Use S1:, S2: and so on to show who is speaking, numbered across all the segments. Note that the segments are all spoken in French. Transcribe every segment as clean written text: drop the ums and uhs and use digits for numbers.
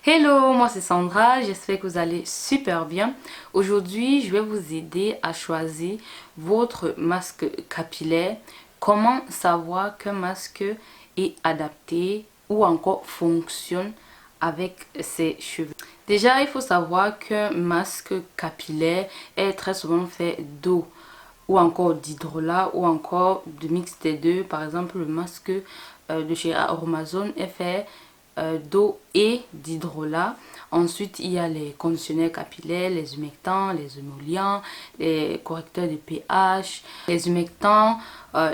S1: Hello, moi c'est Sandra, j'espère que vous allez super bien. Aujourd'hui, je vais vous aider à choisir votre masque capillaire. Comment savoir qu'un masque est adapté ou encore fonctionne avec ses cheveux. Déjà, il faut savoir qu'un masque capillaire est très souvent fait d'eau ou encore d'hydrolat ou encore de mix des deux. Par exemple, le masque de chez Aromazone est fait d'eau et d'hydrolat. Ensuite, il y a les conditionneurs capillaires, les humectants, les émollients, les correcteurs de pH, les humectants,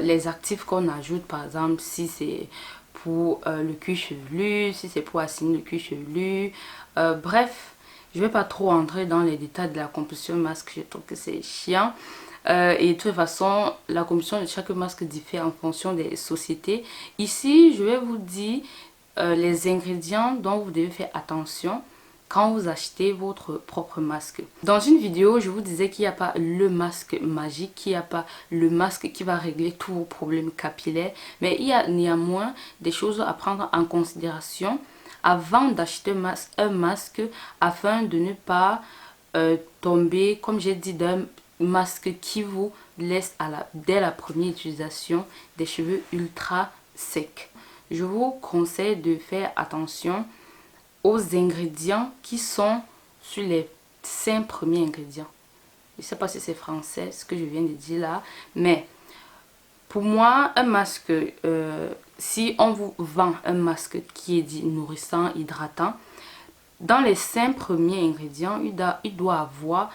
S1: les actifs qu'on ajoute, par exemple, si c'est pour le cuir chevelu, si c'est pour assainir le cuir chevelu. Bref, je ne vais pas trop entrer dans les détails de la composition masque, je trouve que c'est chiant. Et de toute façon, la composition de chaque masque diffère en fonction des sociétés. Ici, je vais vous dire les ingrédients dont vous devez faire attention quand vous achetez votre propre masque. Dans une vidéo, je vous disais qu'il n'y a pas le masque magique, qu'il n'y a pas le masque qui va régler tous vos problèmes capillaires, mais il y a néanmoins des choses à prendre en considération avant d'acheter un masque afin de ne pas tomber, comme j'ai dit, d'un masque qui vous laisse dès la première utilisation des cheveux ultra secs. Je vous conseille de faire attention aux ingrédients qui sont sur les 5 premiers ingrédients. Je ne sais pas si c'est français ce que je viens de dire là, mais pour moi, un masque, si on vous vend un masque qui est dit nourrissant, hydratant, dans les 5 premiers ingrédients, il doit avoir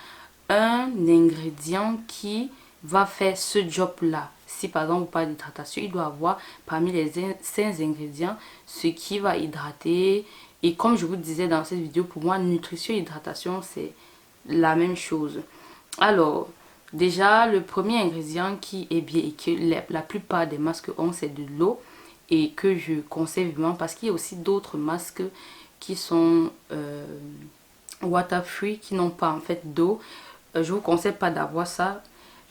S1: un ingrédient qui va faire ce job là. Si par exemple vous parlez d'hydratation, il doit avoir parmi les 5 ingrédients ce qui va hydrater. Et comme je vous disais dans cette vidéo, pour moi nutrition et hydratation c'est la même chose. Alors déjà le premier ingrédient qui est bien et que la plupart des masques ont, c'est de l'eau, et que je conseille vivement parce qu'il y a aussi d'autres masques qui sont water free, qui n'ont pas en fait d'eau. Je vous conseille pas d'avoir ça.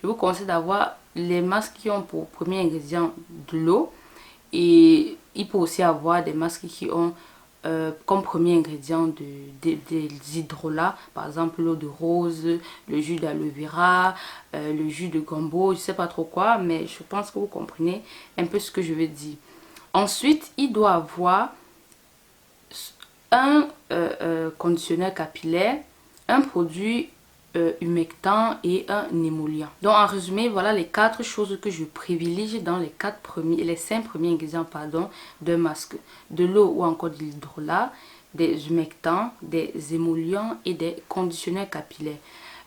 S1: Je vous conseille d'avoir les masques qui ont pour premier ingrédient de l'eau, et il peut aussi avoir des masques qui ont comme premier ingrédient des hydrolats, par exemple l'eau de rose, le jus d'aloe vera, le jus de gombo, je sais pas trop quoi, mais je pense que vous comprenez un peu ce que je veux dire. Ensuite, il doit avoir un conditionneur capillaire, un produit humectant et un émollient. Donc en résumé, voilà les 4 choses que je privilégie dans les 5 premiers ingrédients d'un masque: de l'eau ou encore de l'hydrolat, des humectants, des émollients et des conditionneurs capillaires.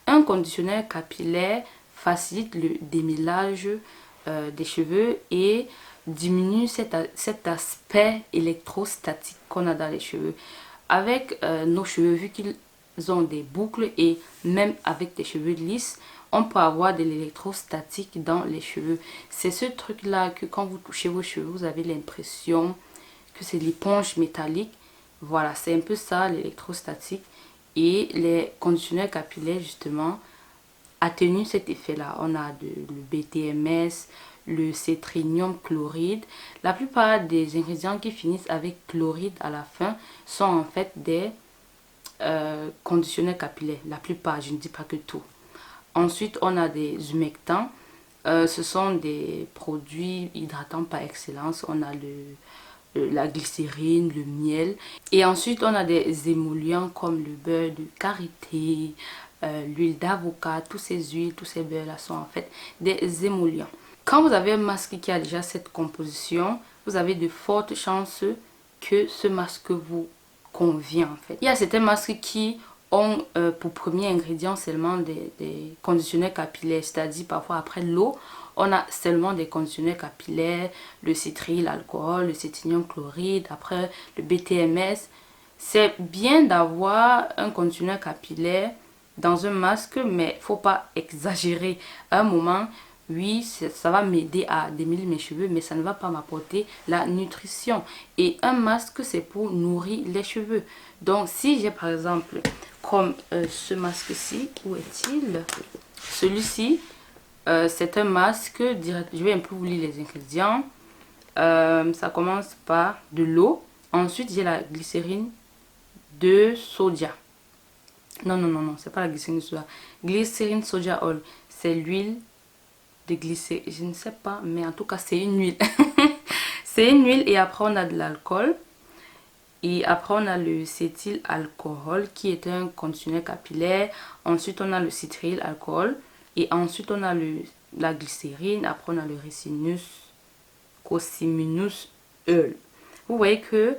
S1: Un conditionneur capillaire facilite le démêlage des cheveux et diminue cet aspect électrostatique qu'on a dans les cheveux. Avec nos cheveux, vu qu'ils ont des boucles, et même avec des cheveux lisses, on peut avoir de l'électrostatique dans les cheveux. C'est ce truc là que quand vous touchez vos cheveux, vous avez l'impression que c'est l'éponge métallique. Voilà, c'est un peu ça l'électrostatique, et les conditionneurs capillaires justement atténuent cet effet là. On a le BTMS, le cétrinium chloride. La plupart des ingrédients qui finissent avec chloride à la fin sont en fait des conditionneurs capillaires. La plupart, je ne dis pas que tout. Ensuite, on a des humectants. Ce sont des produits hydratants par excellence. On a la glycérine, le miel. Et ensuite, on a des émollients comme le beurre de karité, l'huile d'avocat. Tous ces huiles, tous ces beurres là sont en fait des émollients. Quand vous avez un masque qui a déjà cette composition, vous avez de fortes chances que ce masque vous convient en fait. Il y a certains masques qui ont pour premier ingrédient seulement des conditionneurs capillaires, c'est-à-dire parfois après l'eau, on a seulement des conditionneurs capillaires, le citral, l'alcool, le cétinium chloride, après le BTMS. C'est bien d'avoir un conditionneur capillaire dans un masque, mais il ne faut pas exagérer. À un moment, oui, ça va m'aider à démêler mes cheveux, mais ça ne va pas m'apporter la nutrition. Et un masque, c'est pour nourrir les cheveux. Donc, si j'ai par exemple, comme ce masque-ci, où est-il? Celui-ci, c'est un masque, je vais un peu vous lire les ingrédients. Ça commence par de l'eau. Ensuite, j'ai la glycérine, de soja. Non, c'est pas la glycérine soja. Glycérine soja oil, c'est l'huile de glycérine. Je ne sais pas, mais en tout cas, c'est une huile. C'est une huile et après on a de l'alcool. Et après on a le cétylalcool qui est un conditionneur capillaire. Ensuite on a le citryl alcool. Et ensuite on a la glycérine. Après on a le ricinus cociminus oil. Vous voyez que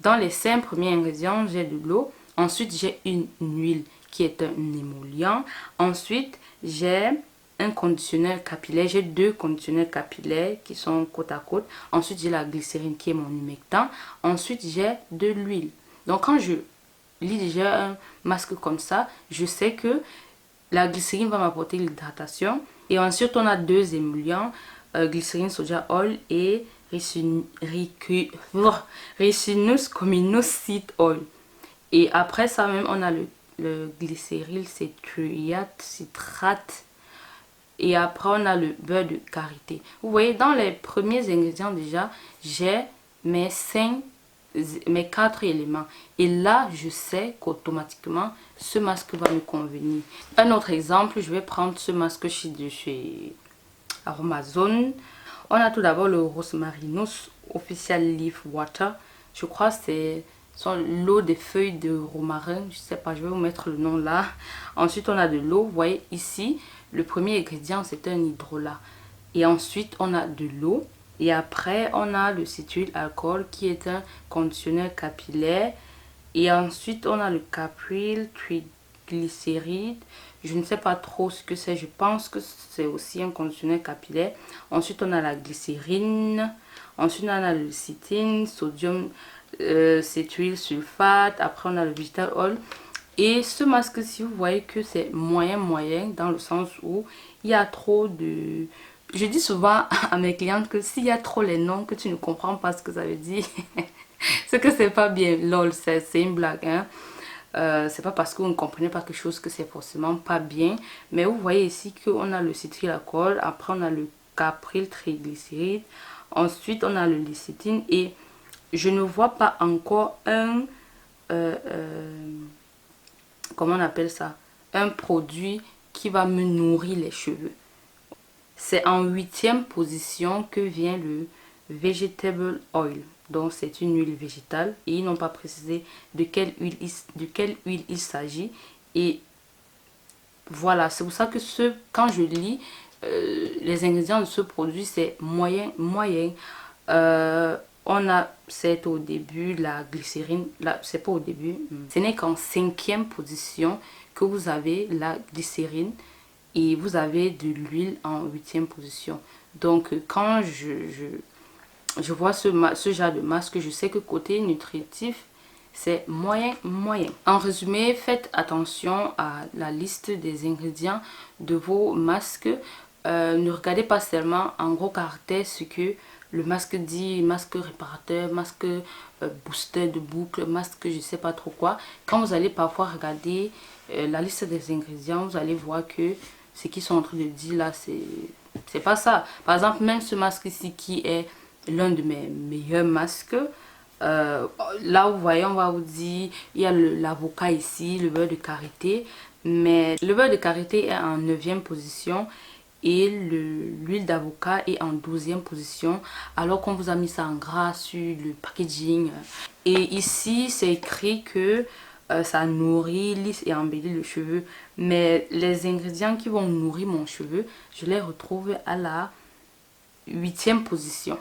S1: dans les 5 premiers ingrédients, j'ai de l'eau. Ensuite, j'ai une huile qui est un émollient. Ensuite, j'ai un conditionneur capillaire. J'ai 2 conditionneurs capillaires qui sont côte à côte. Ensuite, j'ai la glycérine qui est mon humectant. Ensuite, j'ai de l'huile. Donc, quand je lis déjà un masque comme ça, je sais que la glycérine va m'apporter l'hydratation. Et ensuite, on a 2 émollients, glycérine soja oil et ricinus cominus seed oil. Et après ça même, on a le glycéryl citrate. Et après, on a le beurre de karité. Vous voyez, dans les premiers ingrédients déjà, j'ai mes 4 éléments. Et là, je sais qu'automatiquement, ce masque va me convenir. Un autre exemple, je vais prendre ce masque de chez Aromazone. On a tout d'abord le Rosmarinus Official Leaf Water. Je crois que c'est l'eau des feuilles de romarin. Je sais pas, je vais vous mettre le nom là. Ensuite, on a de l'eau. Vous voyez ici, le premier ingrédient, c'est un hydrolat. Et ensuite, on a de l'eau. Et après, on a le cétylalcool qui est un conditionneur capillaire. Et ensuite, on a le capryl triglycéride. Je ne sais pas trop ce que c'est. Je pense que c'est aussi un conditionneur capillaire. Ensuite, on a la glycérine. Ensuite, on a le cytine, sodium cétylsulfate. Après, on a le vegetable oil. Et ce masque-ci, vous voyez que c'est moyen dans le sens où il y a trop de... Je dis souvent à mes clientes que s'il y a trop les noms, que tu ne comprends pas ce que ça veut dire, c'est que c'est pas bien. Lol, c'est une blague, hein. C'est pas parce que vous ne comprenez pas quelque chose que c'est forcément pas bien. Mais vous voyez ici qu'on a le cétylalcool, après on a le capryl triglycéride, ensuite on a le lécithine et je ne vois pas encore un comment on appelle ça, un produit qui va me nourrir les cheveux. C'est en 8e position que vient le vegetable oil. Donc c'est une huile végétale et ils n'ont pas précisé de quelle huile il s'agit. Et voilà, c'est pour ça que quand je lis les ingrédients de ce produit, c'est moyen. C'est au début la glycérine, c'est pas au début, ce n'est qu'en 5e position que vous avez la glycérine et vous avez de l'huile en 8e position. Donc quand je vois ce genre de masque, je sais que côté nutritif, c'est moyen. En résumé, faites attention à la liste des ingrédients de vos masques. Ne regardez pas seulement en gros caractères ce que le masque dit, masque réparateur, masque booster de boucle, masque je sais pas trop quoi. Quand vous allez parfois regarder la liste des ingrédients, vous allez voir que ce qu'ils sont en train de dire là, c'est pas ça. Par exemple, même ce masque ici qui est l'un de mes meilleurs masques, là vous voyez, on va vous dire, il y a l'avocat ici, le beurre de karité, mais le beurre de karité est en 9e position et l'huile d'avocat est en 12e position, alors qu'on vous a mis ça en gras sur le packaging. Et ici c'est écrit que ça nourrit, lisse et embellit le cheveu, mais les ingrédients qui vont nourrir mon cheveu, je les retrouve à la 8e position.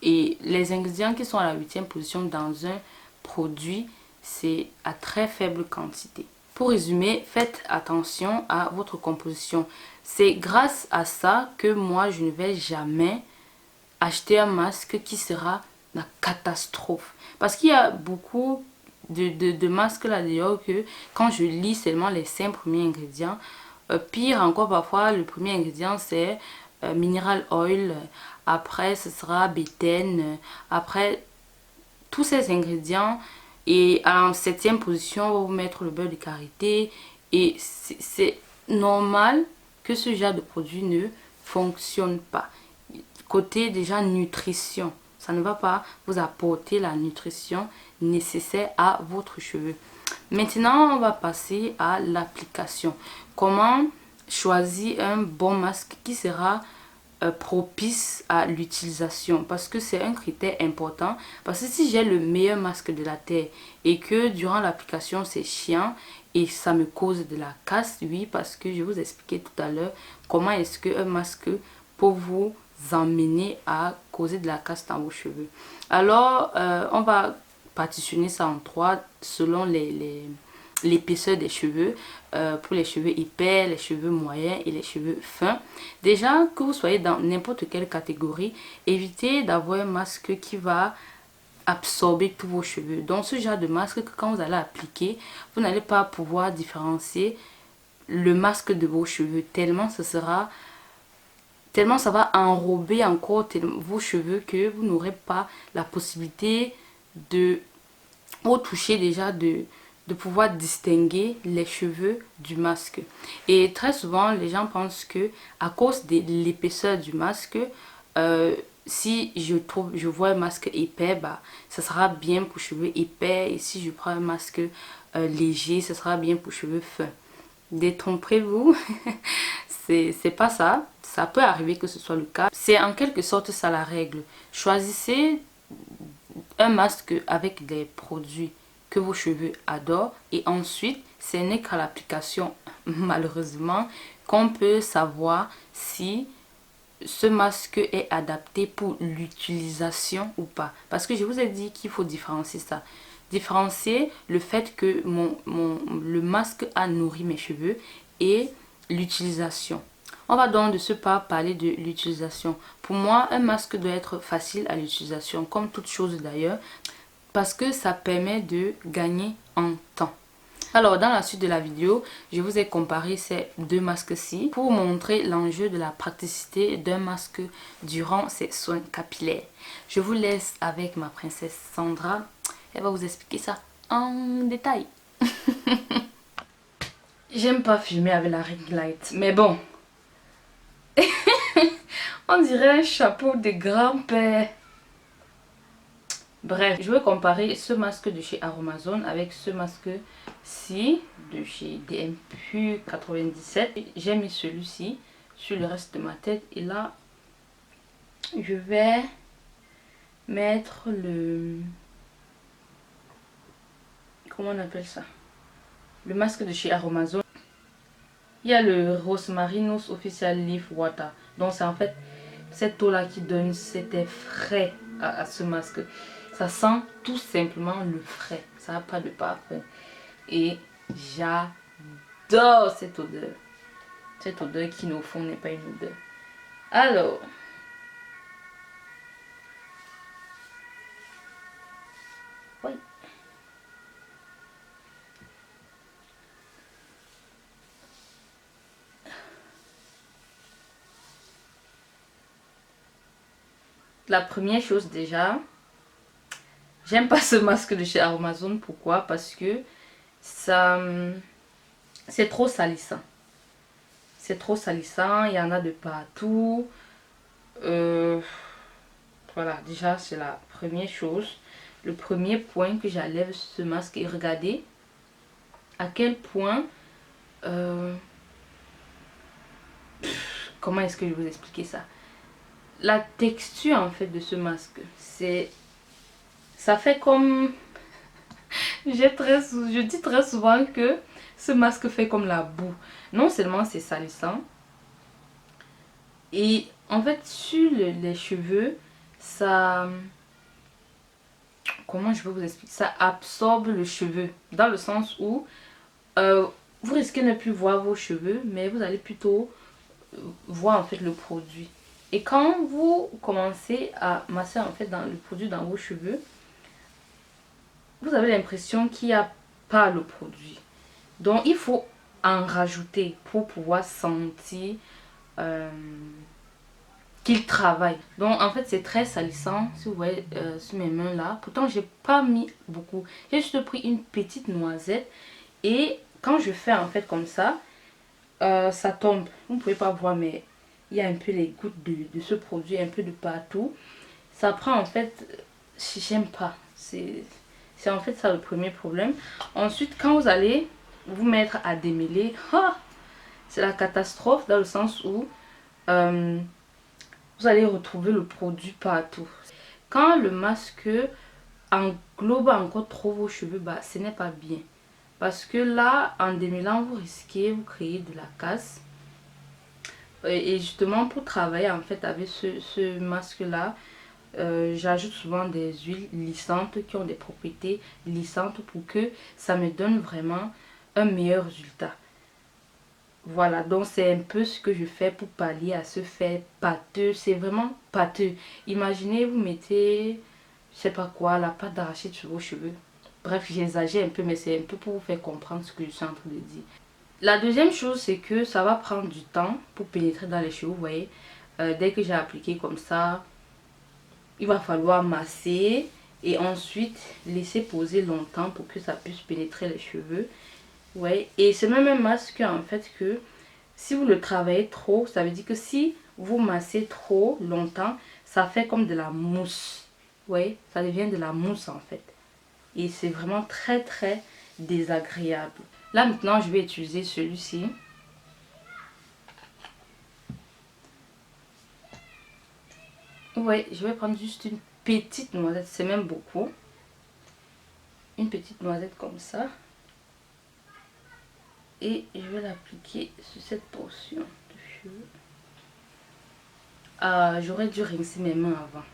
S1: Et les ingrédients qui sont à la 8e position dans un produit, c'est à très faible quantité. Pour résumer, faites attention à votre composition. C'est grâce à ça que moi, je ne vais jamais acheter un masque qui sera la catastrophe. Parce qu'il y a beaucoup de masques là d'ailleurs que quand je lis seulement les 5 premiers ingrédients, pire encore parfois, le premier ingrédient c'est mineral oil, après ce sera bétaine, après tous ces ingrédients et en 7e position on va vous mettre le beurre de karité et c'est normal que ce genre de produit ne fonctionne pas. Côté déjà nutrition, ça ne va pas vous apporter la nutrition nécessaire à votre cheveu. Maintenant, on va passer à l'application. Comment choisir un bon masque qui sera propice à l'utilisation, parce que c'est un critère important. Parce que si j'ai le meilleur masque de la terre et que durant l'application c'est chiant et ça me cause de la casse, oui, parce que je vous expliquais tout à l'heure comment est-ce qu'un masque peut vous emmener à causer de la casse dans vos cheveux. Alors on va partitionner ça en trois selon l'épaisseur des cheveux, pour les cheveux épais, les cheveux moyens et les cheveux fins. Déjà, que vous soyez dans n'importe quelle catégorie, évitez d'avoir un masque qui va absorber tous vos cheveux. Donc ce genre de masque que quand vous allez appliquer, vous n'allez pas pouvoir différencier le masque de vos cheveux tellement ça va enrober encore vos cheveux que vous n'aurez pas la possibilité de au toucher déjà de pouvoir distinguer les cheveux du masque. Et très souvent les gens pensent que à cause de l'épaisseur du masque, si je vois un masque épais, bah ça sera bien pour cheveux épais, et si je prends un masque léger, ça sera bien pour cheveux fins. Détrompez-vous. C'est pas ça. Ça peut arriver que ce soit le cas. C'est en quelque sorte ça la règle. Choisissez un masque avec des produits que vos cheveux adorent, et ensuite ce n'est qu'à l'application malheureusement qu'on peut savoir si ce masque est adapté pour l'utilisation ou pas. Parce que je vous ai dit qu'il faut différencier ça. Différencier le fait que le masque a nourri mes cheveux et l'utilisation. On va donc de ce pas parler de l'utilisation. Pour moi, un masque doit être facile à l'utilisation, comme toute chose d'ailleurs, parce que ça permet de gagner en temps. Alors dans la suite de la vidéo, je vous ai comparé ces deux masques-ci pour montrer l'enjeu de la praticité d'un masque durant ces soins capillaires. Je vous laisse avec ma princesse Sandra. Elle va vous expliquer ça en détail. J'aime pas filmer avec la ring light, mais bon. On dirait un chapeau de grand-père. Bref, je vais comparer ce masque de chez Aromazone avec ce masque-ci de chez DMPure 97. J'ai mis celui-ci sur le reste de ma tête. Et là, je vais mettre le... Comment on appelle ça? Le masque de chez Aromazone. Il y a le Rosmarinos Official Leaf Water. Donc c'est en fait cette eau-là qui donne cet effet frais à ce masque. Ça sent tout simplement le frais. Ça n'a pas de parfum. Et j'adore cette odeur. Cette odeur qui, au fond, n'est pas une odeur. Alors, oui. La première chose déjà, j'aime pas ce masque de chez Aromazone. Pourquoi? Parce que ça, c'est trop salissant. C'est trop salissant, il y en a de partout. Voilà, déjà c'est la première chose. Le premier point que j'enlève ce masque, et regardez à quel point... comment est-ce que je vais vous expliquer ça? La texture en fait de ce masque, ça fait comme... je dis très souvent que ce masque fait comme la boue. Non seulement c'est salissant, et en fait sur les cheveux, ça... Comment je peux vous expliquer? Ça absorbe le cheveu, dans le sens où vous risquez de ne plus voir vos cheveux, mais vous allez plutôt voir en fait le produit. Et quand vous commencez à masser en fait le produit dans vos cheveux, vous avez l'impression qu'il n'y a pas le produit. Donc il faut en rajouter pour pouvoir sentir qu'il travaille. Donc en fait c'est très salissant, si vous voyez sur mes mains là. Pourtant j'ai pas mis beaucoup. J'ai juste pris une petite noisette, et quand je fais en fait comme ça, ça tombe. Vous ne pouvez pas voir, mais il y a un peu les gouttes de ce produit un peu de partout. Ça prend en fait, j'aime pas. C'est C'est en fait ça le premier problème. Ensuite, quand vous allez vous mettre à démêler, c'est la catastrophe dans le sens où vous allez retrouver le produit partout. Quand le masque englobe encore trop vos cheveux, bah, ce n'est pas bien. Parce que là, en démêlant, vous risquez, vous créez de la casse. Et justement, pour travailler en fait avec ce masque-là, j'ajoute souvent des huiles lissantes qui ont des propriétés lissantes pour que ça me donne vraiment un meilleur résultat. Voilà, donc c'est un peu ce que je fais pour pallier à ce fait pâteux. C'est vraiment pâteux. Imaginez, vous mettez, je sais pas quoi, la pâte d'arachide sur vos cheveux. Bref, j'exagère un peu, mais c'est un peu pour vous faire comprendre ce que je suis en train de dire. La deuxième chose, c'est que ça va prendre du temps pour pénétrer dans les cheveux, vous voyez. Dès que j'ai appliqué comme ça, il va falloir masser et ensuite laisser poser longtemps pour que ça puisse pénétrer les cheveux. Ouais, et c'est même un masque en fait que si vous le travaillez trop, ça veut dire que si vous massez trop longtemps, ça fait comme de la mousse. Ouais, ça devient de la mousse en fait. Et c'est vraiment très très désagréable. Là maintenant, je vais utiliser celui-ci. Ouais, je vais prendre juste une petite noisette, c'est même beaucoup. Une petite noisette comme ça. Et je vais l'appliquer sur cette portion de cheveux. J'aurais dû rincer mes mains avant.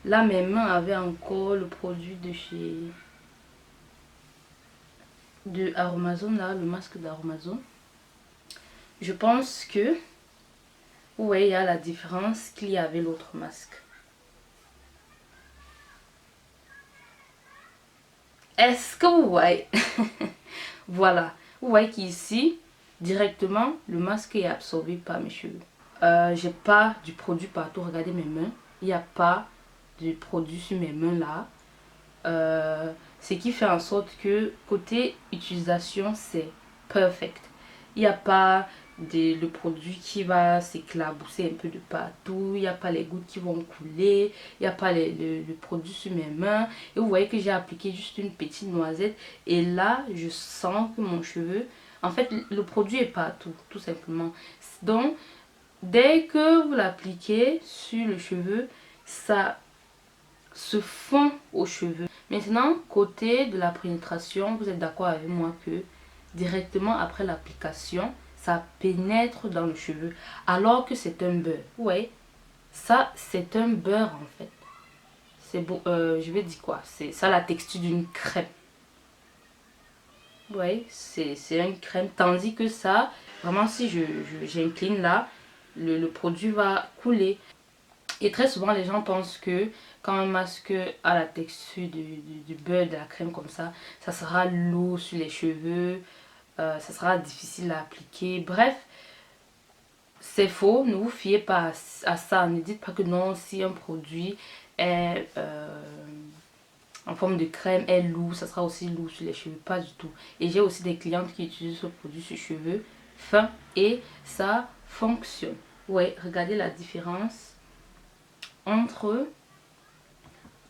S1: Là, mes mains avaient encore le produit de Aromazone, là, le masque d'Aromazone. Je pense que, vous voyez, il y a la différence qu'il y avait l'autre masque. Est-ce que vous voyez? Voilà. Vous voyez qu'ici, directement, le masque est absorbé par mes cheveux. J'ai pas du produit partout. Regardez mes mains. Il n'y a pas de produit sur mes mains là. Ce qui fait en sorte que côté utilisation, c'est perfect. Il n'y a pas le produit qui va s'éclabousser un peu de partout. Il n'y a pas les gouttes qui vont couler. Il n'y a pas le produit sur mes mains. Et vous voyez que j'ai appliqué juste une petite noisette. Et là, je sens que mon cheveu... En fait, le produit est partout, tout simplement. Donc, dès que vous l'appliquez sur le cheveu, ça se fond aux cheveux. Maintenant, côté de la pénétration, vous êtes d'accord avec moi que directement après l'application, ça pénètre dans le cheveu. Alors que c'est un beurre. Ouais, ça c'est un beurre en fait. C'est beau, je vais dire quoi? C'est ça la texture d'une crème. Ouais, c'est une crème. Tandis que ça, vraiment si j'incline là, le produit va couler. Et très souvent les gens pensent que quand un masque a la texture du beurre, de la crème comme ça sera lourd sur les cheveux, ça sera difficile à appliquer. Bref, c'est faux, ne vous fiez pas à ça. Ne dites pas que non, si un produit est en forme de crème est lourd, ça sera aussi lourd sur les cheveux. Pas du tout. Et j'ai aussi des clientes qui utilisent ce produit sur cheveux fins et ça fonctionne. Ouais, regardez la différence entre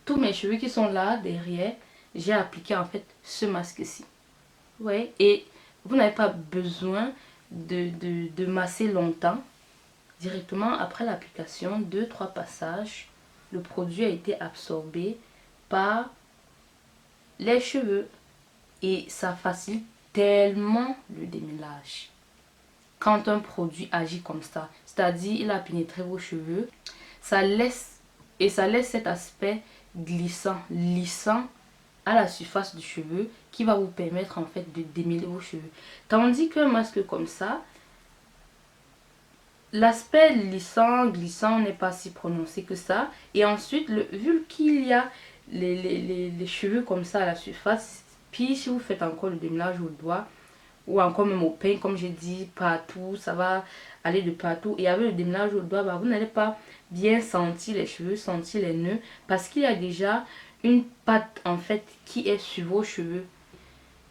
S1: tous mes cheveux qui sont là derrière. J'ai appliqué en fait ce masque-ci. Ouais, et vous n'avez pas besoin de masser longtemps. Directement après l'application, 2-3 passages, le produit a été absorbé par les cheveux. Et ça facilite tellement le démêlage. Quand un produit agit comme ça, c'est-à-dire il a pénétré vos cheveux, ça laisse cet aspect glissant, lissant à la surface du cheveu qui va vous permettre en fait de démêler vos cheveux. Tandis qu'un masque comme ça, l'aspect lissant, glissant n'est pas si prononcé que ça. Et ensuite, vu qu'il y a les cheveux comme ça à la surface, puis si vous faites encore le démêlage au doigt, ou encore même au peigne, comme j'ai dit, partout, ça va aller de partout. Et avec le démêlage au doigt, bah, vous n'allez pas bien sentir les cheveux, sentir les nœuds, parce qu'il y a déjà une pâte en fait qui est sur vos cheveux.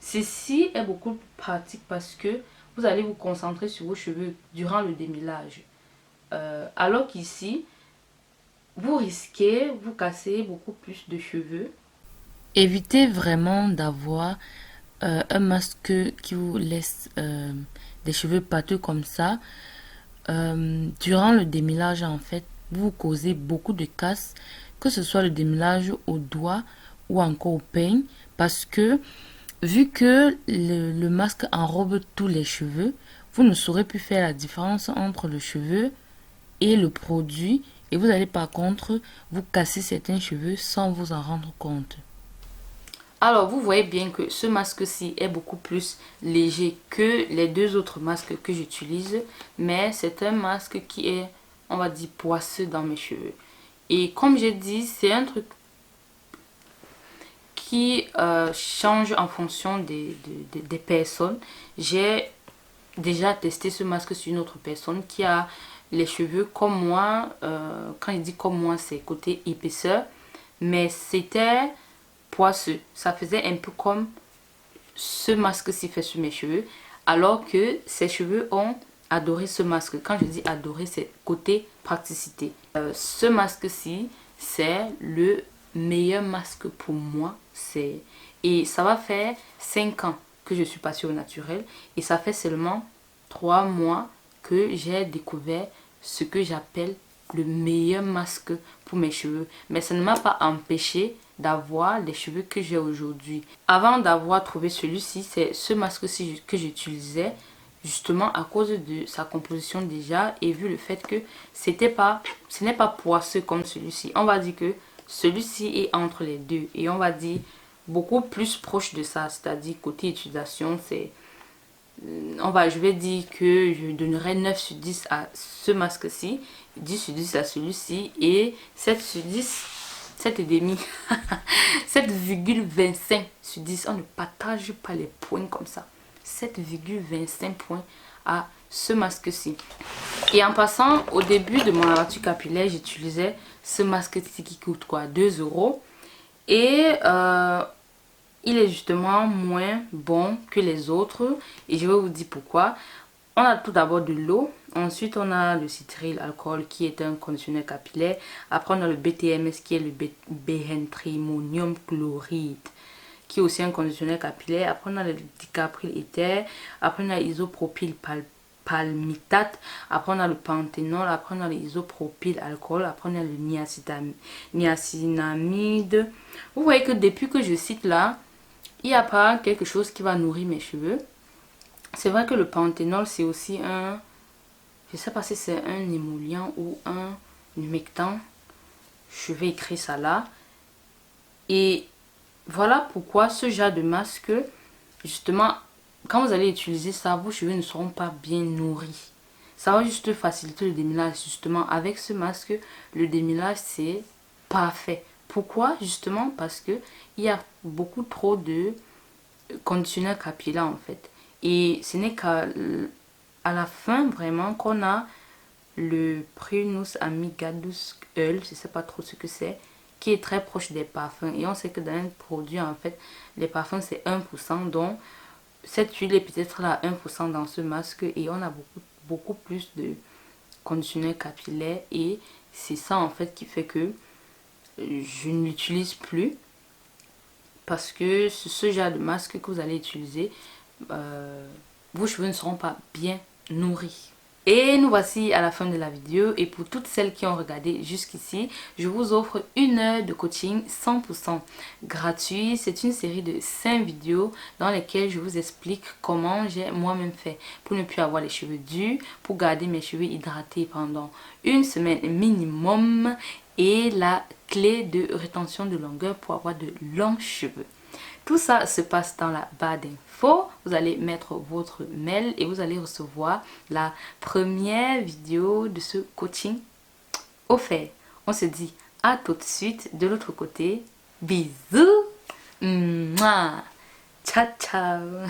S1: Ceci est beaucoup plus pratique parce que vous allez vous concentrer sur vos cheveux durant le démêlage. Alors qu'ici, vous risquez, vous casser beaucoup plus de cheveux. Évitez vraiment d'avoir un masque qui vous laisse des cheveux pâteux comme ça. Durant le démêlage, en fait, vous causez beaucoup de casse, que ce soit le démêlage au doigt ou encore au peigne, parce que vu que le masque enrobe tous les cheveux, vous ne saurez plus faire la différence entre le cheveu et le produit, et vous allez par contre vous casser certains cheveux sans vous en rendre compte. Alors, vous voyez bien que ce masque-ci est beaucoup plus léger que les deux autres masques que j'utilise. Mais c'est un masque qui est, on va dire, poisseux dans mes cheveux. Et comme j'ai dit, c'est un truc qui change en fonction des personnes. J'ai déjà testé ce masque sur une autre personne qui a les cheveux comme moi. Quand il dit comme moi, c'est côté épaisseur. Mais c'était poisseux. Ça faisait un peu comme ce masque-ci fait sur mes cheveux. Alors que ses cheveux ont adoré ce masque. Quand je dis adoré, c'est côté praticité. Ce masque-ci, c'est le meilleur masque pour moi. Et ça va faire 5 ans que je suis passée au naturel. Et ça fait seulement 3 mois que j'ai découvert ce que j'appelle le meilleur masque pour mes cheveux. Mais ça ne m'a pas empêché d'avoir les cheveux que j'ai aujourd'hui. Avant d'avoir trouvé celui-ci, c'est ce masque-ci que j'utilisais justement à cause de sa composition déjà et vu le fait que ce n'est pas poisseux comme celui-ci. On va dire que celui-ci est entre les deux et on va dire beaucoup plus proche de ça, c'est-à-dire côté utilisation, je vais dire que je donnerais 9 sur 10 à ce masque-ci, 10 sur 10 à celui-ci et 7 sur 10, 7,5, 7,25 sur 10. On ne partage pas les points comme ça. 7,25 points à ce masque-ci. Et en passant, au début de mon aventure capillaire, j'utilisais ce masque-ci qui coûte quoi, 2 euros. Et il est justement moins bon que les autres. Et je vais vous dire pourquoi. On a tout d'abord de l'eau. Ensuite, on a le citryl alcool qui est un conditionneur capillaire. Après, on a le BTMS qui est le béhenthrimonium chloride qui est aussi un conditionneur capillaire. Après, on a le dicapril éther. Après, on a l'isopropyl palmitate. Après, on a le panthénol. Après, on a l'isopropyl alcool. Après, on a le niacinamide. Vous voyez que depuis que je cite là, il n'y a pas quelque chose qui va nourrir mes cheveux. C'est vrai que le panthénol, c'est aussi un... Je ne sais pas si c'est un émollient ou un humectant. Je vais écrire ça là. Et voilà pourquoi ce genre de masque, justement, quand vous allez utiliser ça, vos cheveux ne seront pas bien nourris. Ça va juste faciliter le démêlage. Justement, avec ce masque, le démêlage, c'est parfait. Pourquoi? Justement, parce que il y a beaucoup trop de conditionneur capillaire en fait. Et ce n'est qu'à la fin vraiment qu'on a le Prunus amigadus Oil, je sais pas trop ce que c'est, qui est très proche des parfums. Et on sait que dans un produit en fait, les parfums c'est 1%, donc cette huile est peut-être là 1% dans ce masque et on a beaucoup plus de conditionneur capillaire et c'est ça en fait qui fait que je ne l'utilise plus parce que ce genre de masque que vous allez utiliser, vos cheveux ne seront pas bien nourris. Et nous voici à la fin de la vidéo et pour toutes celles qui ont regardé jusqu'ici, je vous offre 1 heure de coaching 100% gratuit. C'est une série de 5 vidéos dans lesquelles je vous explique comment j'ai moi-même fait pour ne plus avoir les cheveux durs, pour garder mes cheveux hydratés pendant 1 semaine minimum et la clé de rétention de longueur pour avoir de longs cheveux. Tout ça se passe dans la barre d'infos. Vous allez mettre votre mail et vous allez recevoir la première vidéo de ce coaching offert. On se dit à tout de suite de l'autre côté. Bisous. Mouah. Ciao, ciao.